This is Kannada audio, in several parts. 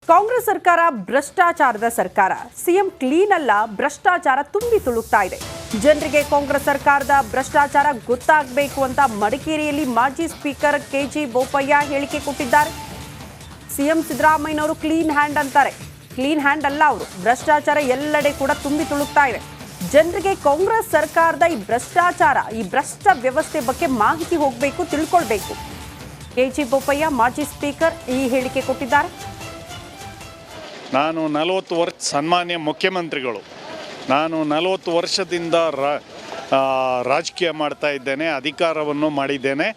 ಕಾಂಗ್ರೆಸ್ ಸರ್ಕಾರ ಭ್ರಷ್ಟಾಚಾರದ ಸರ್ಕಾರ. ಸಿಎಂ ಕ್ಲೀನ್ ಅಲ್ಲ, ಭ್ರಷ್ಟಾಚಾರ ತುಂಬಿ ತುಳುಕ್ತಾ ಇದೆ. ಜನರಿಗೆ ಕಾಂಗ್ರೆಸ್ ಸರ್ಕಾರದ ಭ್ರಷ್ಟಾಚಾರ ಗೊತ್ತಾಗಬೇಕು ಅಂತ ಮಡಿಕೇರಿಯಲ್ಲಿ ಮಾಜಿ ಸ್ಪೀಕರ್ ಕೆಜಿ ಬೋಪಯ್ಯ ಹೇಳಿಕೆ ಕೊಟ್ಟಿದ್ದಾರೆ. ಸಿಎಂ ಸಿದ್ದರಾಮಯ್ಯನವರು ಕ್ಲೀನ್ ಹ್ಯಾಂಡ್ ಅಂತಾರೆ. ಕ್ಲೀನ್ ಹ್ಯಾಂಡ್ ಅಲ್ಲ ಅವರು, ಭ್ರಷ್ಟಾಚಾರ ಎಲ್ಲೆಡೆ ಕೂಡ ತುಂಬಿ ತುಳುಕ್ತಾ ಇದೆ. ಜನರಿಗೆ ಕಾಂಗ್ರೆಸ್ ಸರ್ಕಾರದ ಈ ಭ್ರಷ್ಟಾಚಾರ, ಈ ಭ್ರಷ್ಟ ವ್ಯವಸ್ಥೆ ಬಗ್ಗೆ ಮಾಹಿತಿ ಹೋಗಬೇಕು, ತಿಳ್ಕೊಳ್ಬೇಕು. ಕೆಜಿ ಬೋಪಯ್ಯ ಮಾಜಿ ಸ್ಪೀಕರ್ ಈ ಹೇಳಿಕೆ ಕೊಟ್ಟಿದ್ದಾರೆ. ನಾನು 40 ವರ್ಷ ಸನ್ಮಾನ್ಯ ಮುಖ್ಯಮಂತ್ರಿಗಳು, ನಾನು 40 ವರ್ಷದಿಂದ ರಾಜಕೀಯ ಮಾಡ್ತಾ ಇದ್ದೇನೆ, ಅಧಿಕಾರವನ್ನು ಮಾಡಿದ್ದೇನೆ.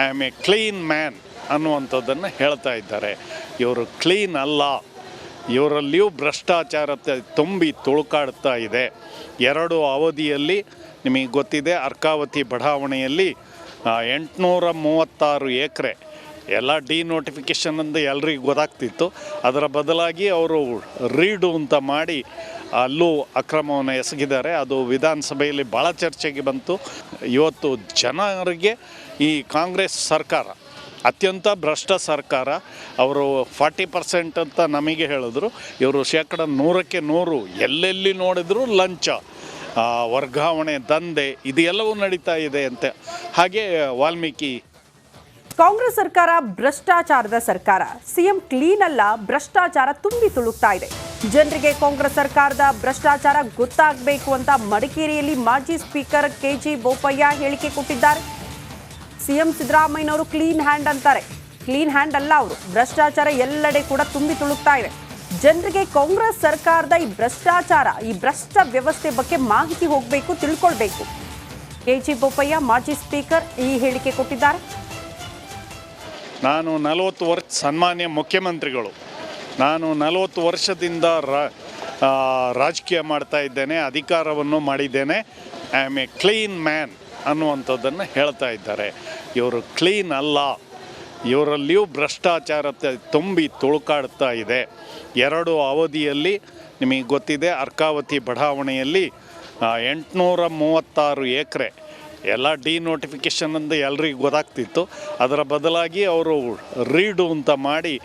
I am A clean man ಅನ್ನುವಂಥದ್ದನ್ನು ಹೇಳ್ತಾ ಇದ್ದಾರೆ. ಇವರು ಕ್ಲೀನ್ ಅಲ್ಲ, ಇವರಲ್ಲಿಯೂ ಭ್ರಷ್ಟಾಚಾರ ತುಂಬಿ ತುಳುಕಾಡ್ತಾ ಇದೆ. 2 ಅವಧಿಯಲ್ಲಿ ನಿಮಗೆ ಗೊತ್ತಿದೆ, ಅರ್ಕಾವತಿ ಬಡಾವಣೆಯಲ್ಲಿ 836 ಎಕರೆ ಎಲ್ಲ ಡಿನೋಟಿಫಿಕೇಷನ್ ಅಂತ ಎಲ್ರಿಗೂ ಗೊತ್ತಾಗ್ತಿತ್ತು. ಅದರ ಬದಲಾಗಿ ಅವರು ರೀಡು ಅಂತ ಮಾಡಿ ಅಲ್ಲೂ ಅಕ್ರಮವನ್ನು ಎಸಗಿದ್ದಾರೆ. ಅದು ವಿಧಾನಸಭೆಯಲ್ಲಿ ಭಾಳ ಚರ್ಚೆಗೆ ಬಂತು. ಇವತ್ತು ಜನರಿಗೆ ಈ ಕಾಂಗ್ರೆಸ್ ಸರ್ಕಾರ ಅತ್ಯಂತ ಭ್ರಷ್ಟ ಸರ್ಕಾರ. ಅವರು 40% ಅಂತ ನಮಗೆ ಹೇಳಿದ್ರು, ಇವರು 100% ಎಲ್ಲೆಲ್ಲಿ ನೋಡಿದ್ರು ಲಂಚ, ವರ್ಗಾವಣೆ, ದಂಧೆ ಇದೆಲ್ಲವೂ ನಡೀತಾ ಇದೆ ಅಂತ. ಹಾಗೆ ವಾಲ್ಮೀಕಿ ಕಾಂಗ್ರೆಸ್ ಸರ್ಕಾರ ಭ್ರಷ್ಟಾಚಾರದ ಸರ್ಕಾರ. ಸಿಎಂ ಕ್ಲೀನ್ ಅಲ್ಲ, ಭ್ರಷ್ಟಾಚಾರ ತುಂಬಿ ತುಳುಕ್ತಾ ಇದೆ. ಜನರಿಗೆ ಕಾಂಗ್ರೆಸ್ ಸರ್ಕಾರದ ಭ್ರಷ್ಟಾಚಾರ ಗೊತ್ತಾಗಬೇಕು ಅಂತ ಮಡಿಕೇರಿಯಲ್ಲಿ ಮಾಜಿ ಸ್ಪೀಕರ್ ಕೆಜಿ ಬೋಪಯ್ಯ ಹೇಳಿಕೆ ಕೊಟ್ಟಿದ್ದಾರೆ. ಸಿಎಂ ಸಿದ್ದರಾಮಯ್ಯನವರು ಕ್ಲೀನ್ ಹ್ಯಾಂಡ್ ಅಂತಾರೆ. ಕ್ಲೀನ್ ಹ್ಯಾಂಡ್ ಅಲ್ಲ ಅವರು, ಭ್ರಷ್ಟಾಚಾರ ಎಲ್ಲೆಡೆ ಕೂಡ ತುಂಬಿ ತುಳುಕ್ತಾ ಇದೆ. ಜನರಿಗೆ ಕಾಂಗ್ರೆಸ್ ಸರ್ಕಾರದ ಈ ಭ್ರಷ್ಟಾಚಾರ, ಈ ಭ್ರಷ್ಟ ವ್ಯವಸ್ಥೆ ಬಗ್ಗೆ ಮಾಹಿತಿ ಹೋಗಬೇಕು, ತಿಳ್ಕೊಳ್ಬೇಕು. ಕೆಜಿ ಬೋಪಯ್ಯ ಮಾಜಿ ಸ್ಪೀಕರ್ ಈ ಹೇಳಿಕೆ ಕೊಟ್ಟಿದ್ದಾರೆ. ನಾನು 40 ವರ್ಷ ಸನ್ಮಾನ್ಯ ಮುಖ್ಯಮಂತ್ರಿಗಳು, ನಾನು 40 ವರ್ಷದಿಂದ ರಾಜಕೀಯ ಮಾಡ್ತಾ ಇದ್ದೇನೆ, ಅಧಿಕಾರವನ್ನು ಮಾಡಿದ್ದೇನೆ. I am A clean man ಅನ್ನುವಂಥದ್ದನ್ನು ಹೇಳ್ತಾ ಇದ್ದಾರೆ. ಇವರು ಕ್ಲೀನ್ ಅಲ್ಲ, ಇವರಲ್ಲಿಯೂ ಭ್ರಷ್ಟಾಚಾರ ತುಂಬಿ ತುಳುಕಾಡ್ತಾ ಇದೆ. 2 ಅವಧಿಯಲ್ಲಿ ನಿಮಗೆ ಗೊತ್ತಿದೆ, ಅರ್ಕಾವತಿ ಬಡಾವಣೆಯಲ್ಲಿ 836 ಎಕರೆ ಎಲ್ಲ ಡಿನೋಟಿಫಿಕೇಷನ್ ಅಂತ ಎಲ್ರಿಗೂ ಗೊತ್ತಾಗ್ತಿತ್ತು. ಅದರ ಬದಲಾಗಿ ಅವರು ರೀಡು ಅಂತ ಮಾಡಿ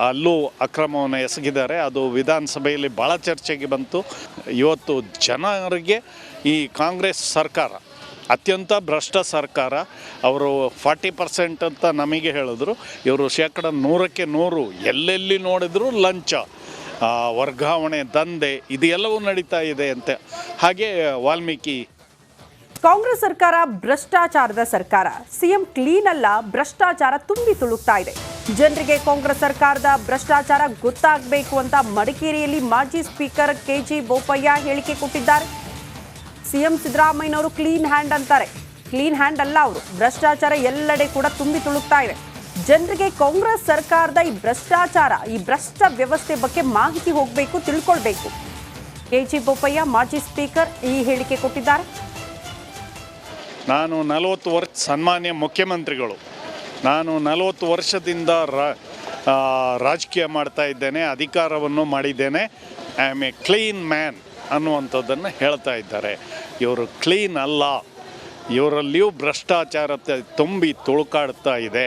ಅಲ್ಲೂ ಅಕ್ರಮವನ್ನು ಎಸಗಿದ್ದಾರೆ. ಅದು ವಿಧಾನಸಭೆಯಲ್ಲಿ ಭಾಳ ಚರ್ಚೆಗೆ ಬಂತು. ಇವತ್ತು ಜನರಿಗೆ ಈ ಕಾಂಗ್ರೆಸ್ ಸರ್ಕಾರ ಅತ್ಯಂತ ಭ್ರಷ್ಟ ಸರ್ಕಾರ. ಅವರು 40% ಅಂತ ನಮಗೆ ಹೇಳಿದ್ರು, ಇವರು 100% ಎಲ್ಲೆಲ್ಲಿ ನೋಡಿದ್ರು ಲಂಚ, ವರ್ಗಾವಣೆ, ದಂಧೆ ಇದೆಲ್ಲವೂ ನಡೀತಾ ಇದೆ ಅಂತ. ಹಾಗೆ ವಾಲ್ಮೀಕಿ ಕಾಂಗ್ರೆಸ್ ಸರ್ಕಾರ ಭ್ರಷ್ಟಾಚಾರದ ಸರ್ಕಾರ. ಸಿಎಂ ಕ್ಲೀನ್ ಅಲ್ಲ, ಭ್ರಷ್ಟಾಚಾರ ತುಂಬಿ ತುಳುಕ್ತಾ ಇದೆ. ಜನರಿಗೆ ಕಾಂಗ್ರೆಸ್ ಸರ್ಕಾರದ ಭ್ರಷ್ಟಾಚಾರ ಗೊತ್ತಾಗಬೇಕು ಅಂತ ಮಡಿಕೇರಿಯಲ್ಲಿ ಮಾಜಿ ಸ್ಪೀಕರ್ ಕೆಜಿ ಬೋಪಯ್ಯ ಹೇಳಿಕೆ ಕೊಟ್ಟಿದ್ದಾರೆ. ಸಿಎಂ ಸಿದ್ದರಾಮಯ್ಯನವರು ಕ್ಲೀನ್ ಹ್ಯಾಂಡ್ ಅಂತಾರೆ. ಕ್ಲೀನ್ ಹ್ಯಾಂಡ್ ಅಲ್ಲ ಅವರು, ಭ್ರಷ್ಟಾಚಾರ ಎಲ್ಲೆಡೆ ಕೂಡ ತುಂಬಿ ತುಳುಕ್ತಾ ಇದೆ. ಜನರಿಗೆ ಕಾಂಗ್ರೆಸ್ ಸರ್ಕಾರದ ಈ ಭ್ರಷ್ಟಾಚಾರ, ಈ ಭ್ರಷ್ಟ ವ್ಯವಸ್ಥೆ ಬಗ್ಗೆ ಮಾಹಿತಿ ಹೋಗಬೇಕು, ತಿಳ್ಕೊಳ್ಬೇಕು. ಕೆಜಿ ಬೋಪಯ್ಯ ಮಾಜಿ ಸ್ಪೀಕರ್ ಈ ಹೇಳಿಕೆ ಕೊಟ್ಟಿದ್ದಾರೆ. ನಾನು 40 ವರ್ಷ ಸನ್ಮಾನ್ಯ ಮುಖ್ಯಮಂತ್ರಿಗಳು, ನಾನು 40 ವರ್ಷದಿಂದ ರಾಜಕೀಯ ಮಾಡ್ತಾ ಇದ್ದೇನೆ, ಅಧಿಕಾರವನ್ನು ಮಾಡಿದ್ದೇನೆ. I am A clean man ಅನ್ನುವಂಥದ್ದನ್ನು ಹೇಳ್ತಾ ಇದ್ದಾರೆ. ಇವರು ಕ್ಲೀನ್ ಅಲ್ಲ, ಇವರಲ್ಲಿಯೂ ಭ್ರಷ್ಟಾಚಾರ ತುಂಬಿ ತುಳುಕಾಡ್ತಾ ಇದೆ.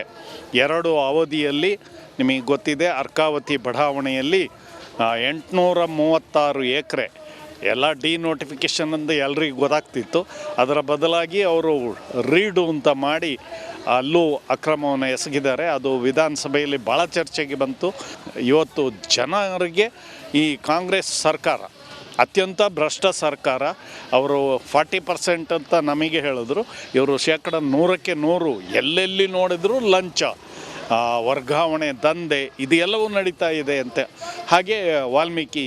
2 ಅವಧಿಯಲ್ಲಿ ನಿಮಗೆ ಗೊತ್ತಿದೆ, ಅರ್ಕಾವತಿ ಬಡಾವಣೆಯಲ್ಲಿ 836 ಎಕರೆ ಎಲ್ಲ ಡಿನೋಟಿಫಿಕೇಷನ್ ಅಂತ ಎಲ್ರಿಗೂ ಗೊತ್ತಾಗ್ತಿತ್ತು. ಅದರ ಬದಲಾಗಿ ಅವರು ರೀಡು ಅಂತ ಮಾಡಿ ಅಲ್ಲೂ ಅಕ್ರಮವನ್ನು ಎಸಗಿದ್ದಾರೆ. ಅದು ವಿಧಾನಸಭೆಯಲ್ಲಿ ಭಾಳ ಚರ್ಚೆಗೆ ಬಂತು. ಇವತ್ತು ಜನರಿಗೆ ಈ ಕಾಂಗ್ರೆಸ್ ಸರ್ಕಾರ ಅತ್ಯಂತ ಭ್ರಷ್ಟ ಸರ್ಕಾರ. ಅವರು 40% ಅಂತ ನಮಗೆ ಹೇಳಿದ್ರು, ಇವರು 100% ಎಲ್ಲೆಲ್ಲಿ ನೋಡಿದ್ರು ಲಂಚ, ವರ್ಗಾವಣೆ, ದಂಧೆ ಇದೆಲ್ಲವೂ ನಡೀತಾ ಇದೆ ಅಂತ. ಹಾಗೆ ವಾಲ್ಮೀಕಿ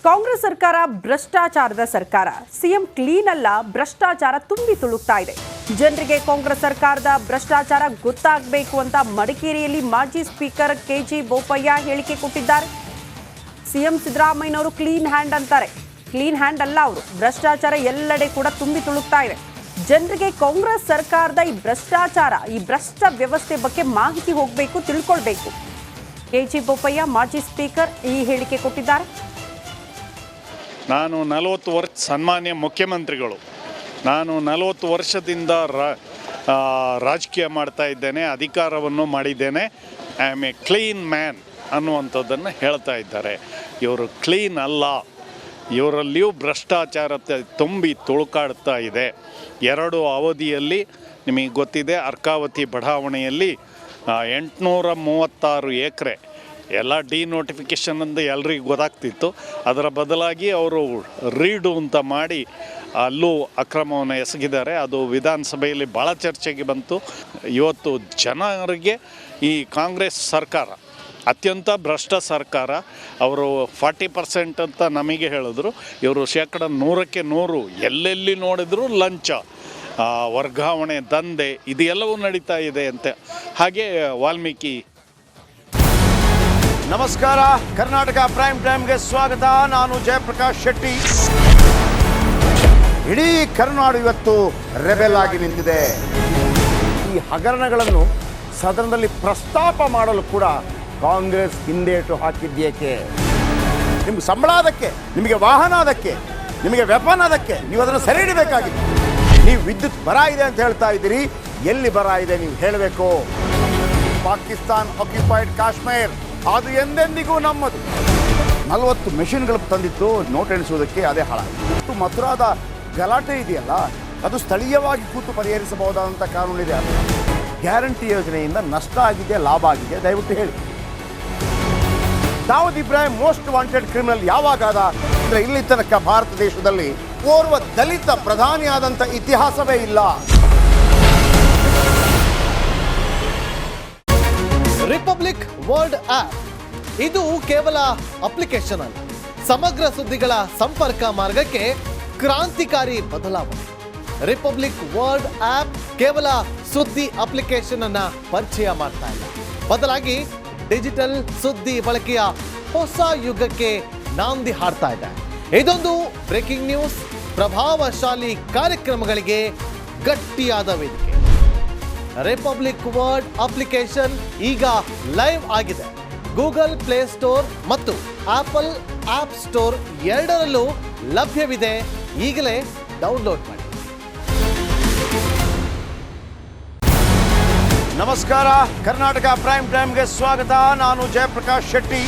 ಕಾಂಗ್ರೆಸ್ ಸರ್ಕಾರ ಭ್ರಷ್ಟಾಚಾರದ ಸರ್ಕಾರ. ಸಿಎಂ ಕ್ಲೀನ್ ಅಲ್ಲ, ಭ್ರಷ್ಟಾಚಾರ ತುಂಬಿ ತುಳುಕ್ತಾ ಇದೆ. ಜನರಿಗೆ ಕಾಂಗ್ರೆಸ್ ಸರ್ಕಾರದ ಭ್ರಷ್ಟಾಚಾರ ಗೊತ್ತಾಗಬೇಕು ಅಂತ ಮಡಿಕೇರಿಯಲ್ಲಿ ಮಾಜಿ ಸ್ಪೀಕರ್ ಕೆಜಿ ಬೋಪಯ್ಯ ಹೇಳಿಕೆ ಕೊಟ್ಟಿದ್ದಾರೆ. ಸಿಎಂ ಸಿದ್ದರಾಮಯ್ಯನವರು ಕ್ಲೀನ್ ಹ್ಯಾಂಡ್ ಅಂತಾರೆ. ಕ್ಲೀನ್ ಹ್ಯಾಂಡ್ ಅಲ್ಲ ಅವರು, ಭ್ರಷ್ಟಾಚಾರ ಎಲ್ಲೆಡೆ ಕೂಡ ತುಂಬಿ ತುಳುಕ್ತಾ ಇದೆ. ಜನರಿಗೆ ಕಾಂಗ್ರೆಸ್ ಸರ್ಕಾರದ ಈ ಭ್ರಷ್ಟಾಚಾರ, ಈ ಭ್ರಷ್ಟ ವ್ಯವಸ್ಥೆ ಬಗ್ಗೆ ಮಾಹಿತಿ ಹೋಗಬೇಕು, ತಿಳ್ಕೊಳ್ಬೇಕು. ಕೆಜಿ ಬೋಪಯ್ಯ ಮಾಜಿ ಸ್ಪೀಕರ್ ಈ ಹೇಳಿಕೆ ಕೊಟ್ಟಿದ್ದಾರೆ. ನಾನು 40 ವರ್ಷ ಸನ್ಮಾನ್ಯ ಮುಖ್ಯಮಂತ್ರಿಗಳು, ನಾನು 40 ವರ್ಷದಿಂದ ರಾಜಕೀಯ ಮಾಡ್ತಾ ಇದ್ದೇನೆ, ಅಧಿಕಾರವನ್ನು ಮಾಡಿದ್ದೇನೆ. I am A clean man ಅನ್ನುವಂಥದ್ದನ್ನು ಹೇಳ್ತಾ ಇದ್ದಾರೆ. ಇವರು ಕ್ಲೀನ್ ಅಲ್ಲ, ಇವರಲ್ಲಿಯೂ ಭ್ರಷ್ಟಾಚಾರ ತುಂಬಿ ತುಳುಕಾಡ್ತಾ ಇದೆ. 2 ಅವಧಿಯಲ್ಲಿ ನಿಮಗೆ ಗೊತ್ತಿದೆ, ಅರ್ಕಾವತಿ ಬಡಾವಣೆಯಲ್ಲಿ 836 ಎಕರೆ ಎಲ್ಲ ಡಿನೋಟಿಫಿಕೇಷನ್ ಅಂತ ಎಲ್ರಿಗೂ ಗೊತ್ತಾಗ್ತಿತ್ತು. ಅದರ ಬದಲಾಗಿ ಅವರು ರೀಡು ಅಂತ ಮಾಡಿ ಅಲ್ಲೂ ಅಕ್ರಮವನ್ನು ಎಸಗಿದ್ದಾರೆ. ಅದು ವಿಧಾನಸಭೆಯಲ್ಲಿ ಭಾಳ ಚರ್ಚೆಗೆ ಬಂತು. ಇವತ್ತು ಜನರಿಗೆ ಈ ಕಾಂಗ್ರೆಸ್ ಸರ್ಕಾರ ಅತ್ಯಂತ ಭ್ರಷ್ಟ ಸರ್ಕಾರ. ಅವರು 40% ಅಂತ ನಮಗೆ ಹೇಳಿದ್ರು, ಇವರು 100% ಎಲ್ಲೆಲ್ಲಿ ನೋಡಿದ್ರು ಲಂಚ, ವರ್ಗಾವಣೆ, ದಂಧೆ ಇದೆಲ್ಲವೂ ನಡೀತಾ ಇದೆ ಅಂತೆ. ಹಾಗೆ ವಾಲ್ಮೀಕಿ. ನಮಸ್ಕಾರ, ಕರ್ನಾಟಕ ಪ್ರೈಮ್ ಟೈಮ್ಗೆ ಸ್ವಾಗತ. ನಾನು ಜಯಪ್ರಕಾಶ್ ಶೆಟ್ಟಿ. ಇಡೀ ಕರ್ನಾಡು ಇವತ್ತು ರೆಬೆಲ್ ಆಗಿ ನಿಂತಿದೆ. ಈ ಹಗರಣಗಳನ್ನು ಸದನದಲ್ಲಿ ಪ್ರಸ್ತಾಪ ಮಾಡಲು ಕೂಡ ಕಾಂಗ್ರೆಸ್ ಹಿಂದೇಟು ಹಾಕಿದ್ದೇಕೆ? ನಿಮ್ಗೆ ಸಂಬಳ ಅದಕ್ಕೆ, ನಿಮಗೆ ವಾಹನ ಅದಕ್ಕೆ, ನಿಮಗೆ ವೆಪನ್ ಅದಕ್ಕೆ, ನೀವು ಅದನ್ನು ಸೆರೆ ಹಿಡಿಬೇಕಾಗಿದೆ. ನೀವು ವಿದ್ಯುತ್ ಬರ ಇದೆ ಅಂತ ಹೇಳ್ತಾ ಇದ್ದೀರಿ, ಎಲ್ಲಿ ಬರ ಇದೆ ನೀವು ಹೇಳಬೇಕು. ಪಾಕಿಸ್ತಾನ್ ಆಕ್ಯುಪೈಡ್ ಕಾಶ್ಮೀರ್ ಅದು ಎಂದೆಂದಿಗೂ ನಮ್ಮದು. 40 ಮೆಷಿನ್ಗಳು ತಂದಿತ್ತು ನೋಟ್ ಎಣಿಸುವುದಕ್ಕೆ, ಅದೇ ಹಾಳಾಯಿತು. ಮಥುರಾದ ಗಲಾಟೆ ಇದೆಯಲ್ಲ, ಅದು ಸ್ಥಳೀಯವಾಗಿ ಕೂತು ಪರಿಹರಿಸಬಹುದಾದಂಥ ಕಾನೂನಿದೆ. ಗ್ಯಾರಂಟಿ ಯೋಜನೆಯಿಂದ ನಷ್ಟ ಆಗಿದೆ, ಲಾಭ ಆಗಿದೆ, ದಯವಿಟ್ಟು ಹೇಳಿ. Dawood Ibrahim most wanted criminal ಯಾವಾಗಾದ ಅಂದರೆ ಇಲ್ಲಿ ತನಕ ಭಾರತ ದೇಶದಲ್ಲಿ ಓರ್ವ ದಲಿತ ಪ್ರಧಾನಿಯಾದಂಥ ಇತಿಹಾಸವೇ ಇಲ್ಲ. ರಿಪಬ್ಲಿಕ್ ವರ್ಲ್ಡ್ ಆಪ್ ಇದು ಕೇವಲ ಅಪ್ಲಿಕೇಶನ್ ಅಲ್ಲ, ಸಮಗ್ರ ಸುದ್ದಿಗಳ ಸಂಪರ್ಕ ಮಾರ್ಗಕ್ಕೆ ಕ್ರಾಂತಿಕಾರಿ ಬದಲಾವಣೆ. ರಿಪಬ್ಲಿಕ್ ವರ್ಲ್ಡ್ ಆಪ್ ಕೇವಲ ಸುದ್ದಿ ಅಪ್ಲಿಕೇಶನ್ ಅನ್ನ ಪರಿಚಯ ಮಾಡ್ತಾ ಇಲ್ಲ, ಬದಲಾಗಿ ಡಿಜಿಟಲ್ ಸುದ್ದಿ ಬಳಕೆಯ ಹೊಸ ಯುಗಕ್ಕೆ ನಾಂದಿ ಹಾಡ್ತಾ ಇದೆ. ಇದೊಂದು ಬ್ರೇಕಿಂಗ್ ನ್ಯೂಸ್, ಪ್ರಭಾವಶಾಲಿ ಕಾರ್ಯಕ್ರಮಗಳಿಗೆ ಗಟ್ಟಿಯಾದ ವೇದಿಕೆ. ರಿಪಬ್ಲಿಕ್ ವರ್ಲ್ಡ್ ಅಪ್ಲಿಕೇಶನ್ ಈಗ ಲೈವ್ ಆಗಿದೆ. ಗೂಗಲ್ ಪ್ಲೇ ಸ್ಟೋರ್ ಮತ್ತು ಆಪಲ್ ಆಪ್ ಸ್ಟೋರ್ ಎರಡರಲ್ಲೂ ಲಭ್ಯವಿದೆ. ಈಗಲೇ ಡೌನ್ಲೋಡ್ ಮಾಡಿ. ನಮಸ್ಕಾರ, ಕರ್ನಾಟಕ ಪ್ರೈಮ್ ಟೈಮ್ಗೆ ಸ್ವಾಗತ. ನಾನು ಜಯಪ್ರಕಾಶ್ ಶೆಟ್ಟಿ.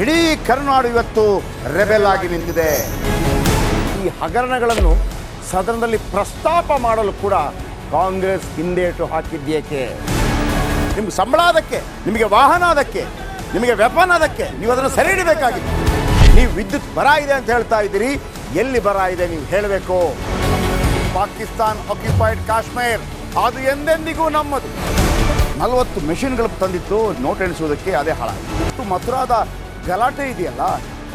ಇಡೀ ಕರ್ನಾಡು ಇವತ್ತು ರೆಬೆಲ್ ಆಗಿ ನಿಂತಿದೆ. ಈ ಹಗರಣಗಳನ್ನು ಸದನದಲ್ಲಿ ಪ್ರಸ್ತಾಪ ಮಾಡಲು ಕೂಡ ಕಾಂಗ್ರೆಸ್ ಹಿಂದೇಟು ಹಾಕಿದ್ದೇಕೆ? ನಿಮ್ಗೆ ಸಂಬಳ ಅದಕ್ಕೆ, ನಿಮಗೆ ವಾಹನ ಅದಕ್ಕೆ, ನಿಮಗೆ ವೆಪನ್ ಅದಕ್ಕೆ, ನೀವು ಅದನ್ನು ಸೆರೆ ಹಿಡಿಬೇಕಾಗಿದೆ. ನೀವು ವಿದ್ಯುತ್ ಬರ ಇದೆ ಅಂತ ಹೇಳ್ತಾ ಇದ್ದೀರಿ, ಎಲ್ಲಿ ಬರ ಇದೆ ನೀವು ಹೇಳಬೇಕು. ಪಾಕಿಸ್ತಾನ್ ಆಕ್ಯುಪೈಡ್ ಕಾಶ್ಮೀರ್ ಅದು ಎಂದೆಂದಿಗೂ ನಮ್ಮದು. 40 ಮೆಷಿನ್ಗಳು ತಂದಿತ್ತು ನೋಟ್ ಎಣಿಸುವುದಕ್ಕೆ, ಅದೇ ಹಾಳಾಯಿತು. ಮಥುರಾದ ಗಲಾಟೆ ಇದೆಯಲ್ಲ,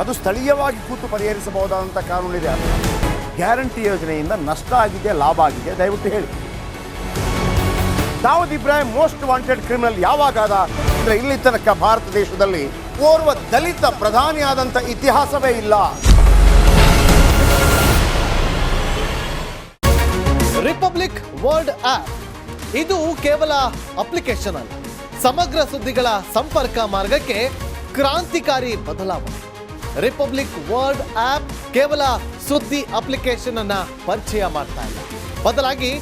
ಅದು ಸ್ಥಳೀಯವಾಗಿ ಕೂತು ಪರಿಹರಿಸಬಹುದಾದಂಥ ಕಾನೂನಿದೆ. ಗ್ಯಾರಂಟಿ ಯೋಜನೆಯಿಂದ ನಷ್ಟ ಆಗಿದೆ, ಲಾಭ ಆಗಿದೆ, ದಯವಿಟ್ಟು ಹೇಳಿ. Dawood Ibrahim most wanted criminal ಯಾವಾಗಾದ ಅಂದರೆ ಇಲ್ಲಿ ತನಕ ಭಾರತ ದೇಶದಲ್ಲಿ ಓರ್ವ ದಲಿತ ಪ್ರಧಾನಿಯಾದಂಥ ಇತಿಹಾಸವೇ ಇಲ್ಲ. ರಿಪಬ್ಲಿಕ್ ವರ್ಲ್ಡ್ ಆಪ್ ಇದು ಕೇವಲ ಅಪ್ಲಿಕೇಶನ್ ಅಲ್ಲ, ಸಮಗ್ರ ಸುದ್ದಿಗಳ ಸಂಪರ್ಕ ಮಾರ್ಗಕ್ಕೆ ಕ್ರಾಂತಿಕಾರಿ ಬದಲಾವಣೆ. ರಿಪಬ್ಲಿಕ್ ವರ್ಲ್ಡ್ ಆಪ್ ಕೇವಲ ಸುದ್ದಿ ಅಪ್ಲಿಕೇಶನ್ ಅನ್ನ ಪರಿಚಯ ಮಾಡ್ತಾ ಇಲ್ಲ, ಬದಲಾಗಿ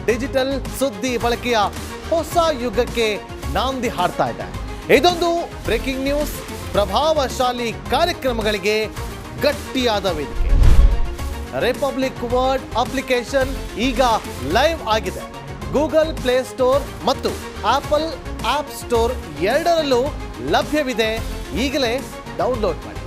ಡಿಜಿಟಲ್ ಸುದ್ದಿ ಬಳಕೆಯ ಹೊಸ ಯುಗಕ್ಕೆ ನಾಂದಿ ಹಾಡ್ತಾ ಇದೆ. ಇದೊಂದು ಬ್ರೇಕಿಂಗ್ ನ್ಯೂಸ್, ಪ್ರಭಾವಶಾಲಿ ಕಾರ್ಯಕ್ರಮಗಳಿಗೆ ಗಟ್ಟಿಯಾದ ವೇದಿಕೆ. ರಿಪಬ್ಲಿಕ್ ವರ್ಲ್ಡ್ ಅಪ್ಲಿಕೇಶನ್ ಈಗ ಲೈವ್ ಆಗಿದೆ. ಗೂಗಲ್ ಪ್ಲೇ ಸ್ಟೋರ್ ಮತ್ತು ಆಪಲ್ ಆಪ್ ಸ್ಟೋರ್ ಎರಡರಲ್ಲೂ ಲಭ್ಯವಿದೆ. ಈಗಲೇ ಡೌನ್ಲೋಡ್ ಮಾಡಿ.